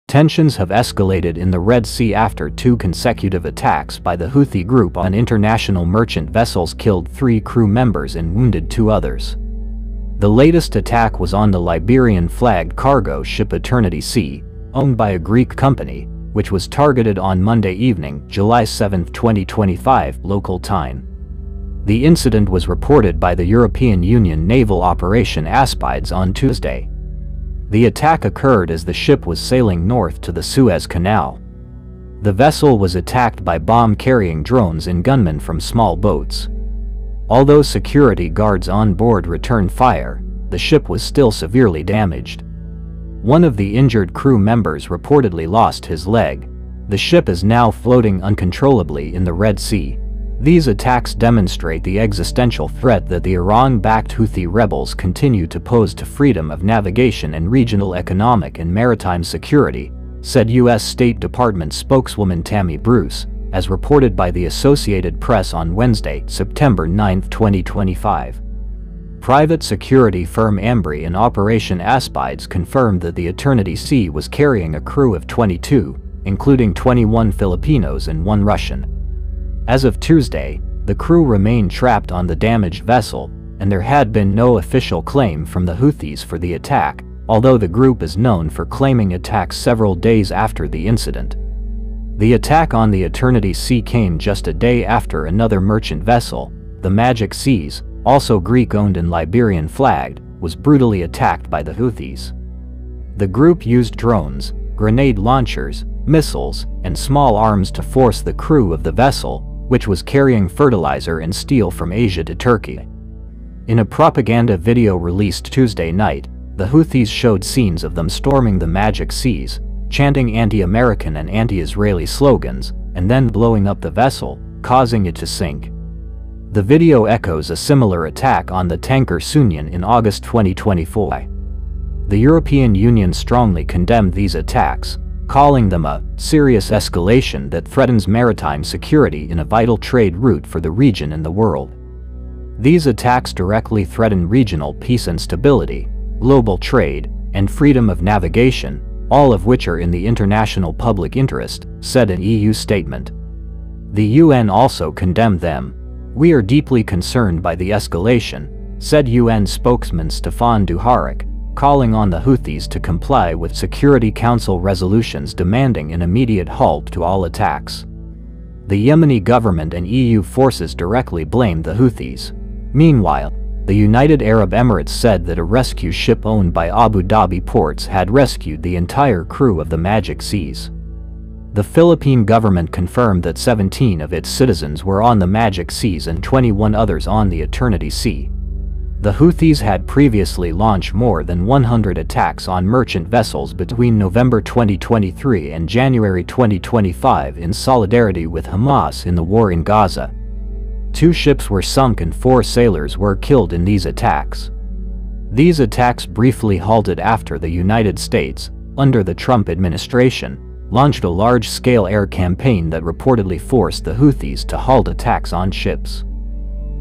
Tensions have escalated in the Red Sea after 2 consecutive attacks by the Houthi group on international merchant vessels killed 3 crew members and wounded 2 others. The latest attack was on the Liberian-flagged cargo ship Eternity Sea, owned by a Greek company, which was targeted on Monday evening, July 7, 2025, local time. The incident was reported by the European Union Naval Operation Aspides on Tuesday. The attack occurred as the ship was sailing north to the Suez Canal. The vessel was attacked by bomb-carrying drones and gunmen from small boats. Although security guards on board returned fire, the ship was still severely damaged. One of the injured crew members reportedly lost his leg. The ship is now floating uncontrollably in the Red Sea. These attacks demonstrate the existential threat that the Iran-backed Houthi rebels continue to pose to freedom of navigation and regional economic and maritime security, said U.S. State Department spokeswoman Tammy Bruce, as reported by the Associated Press on Wednesday, September 9, 2025. Private security firm Ambry and Operation Aspides confirmed that the Eternity Sea was carrying a crew of 22, including 21 Filipinos and 1 Russian. As of Tuesday, the crew remained trapped on the damaged vessel, and there had been no official claim from the Houthis for the attack, although the group is known for claiming attacks several days after the incident. The attack on the Eternity Sea came just a day after another merchant vessel, the Magic Seas, also Greek-owned and Liberian-flagged, was brutally attacked by the Houthis. The group used drones, grenade launchers, missiles, and small arms to force the crew of the vessel, which was carrying fertilizer and steel from Asia to Turkey. In a propaganda video released Tuesday night, the Houthis showed scenes of them storming the Magic Seas, chanting anti-American and anti-Israeli slogans, and then blowing up the vessel, causing it to sink. The video echoes a similar attack on the tanker Sunyan in August 2024. The European Union strongly condemned these attacks, calling them a serious escalation that threatens maritime security in a vital trade route for the region and the world. These attacks directly threaten regional peace and stability, global trade, and freedom of navigation, all of which are in the international public interest, said an EU statement. The UN also condemned them. "We are deeply concerned by the escalation," said UN spokesman Stefan Dujarric, calling on the Houthis to comply with Security Council resolutions demanding an immediate halt to all attacks. The Yemeni government and EU forces directly blamed the Houthis. Meanwhile, the United Arab Emirates said that a rescue ship owned by Abu Dhabi Ports had rescued the entire crew of the Magic Seas. The Philippine government confirmed that 17 of its citizens were on the Magic Seas and 21 others on the Eternity Sea. The Houthis had previously launched more than 100 attacks on merchant vessels between November 2023 and January 2025 in solidarity with Hamas in the war in Gaza. 2 ships were sunk and 4 sailors were killed in these attacks. These attacks briefly halted after the United States, under the Trump administration, launched a large-scale air campaign that reportedly forced the Houthis to halt attacks on ships.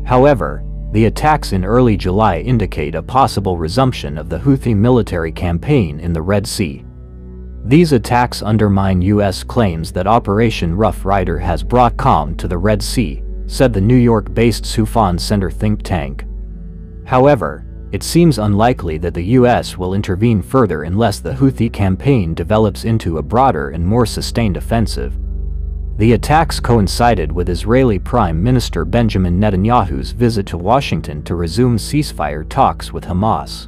However, the attacks in early July indicate a possible resumption of the Houthi military campaign in the Red Sea. These attacks undermine U.S. claims that Operation Rough Rider has brought calm to the Red Sea, said the New York-based Soufan Center think tank. However, it seems unlikely that the U.S. will intervene further unless the Houthi campaign develops into a broader and more sustained offensive. The attacks coincided with Israeli Prime Minister Benjamin Netanyahu's visit to Washington to resume ceasefire talks with Hamas.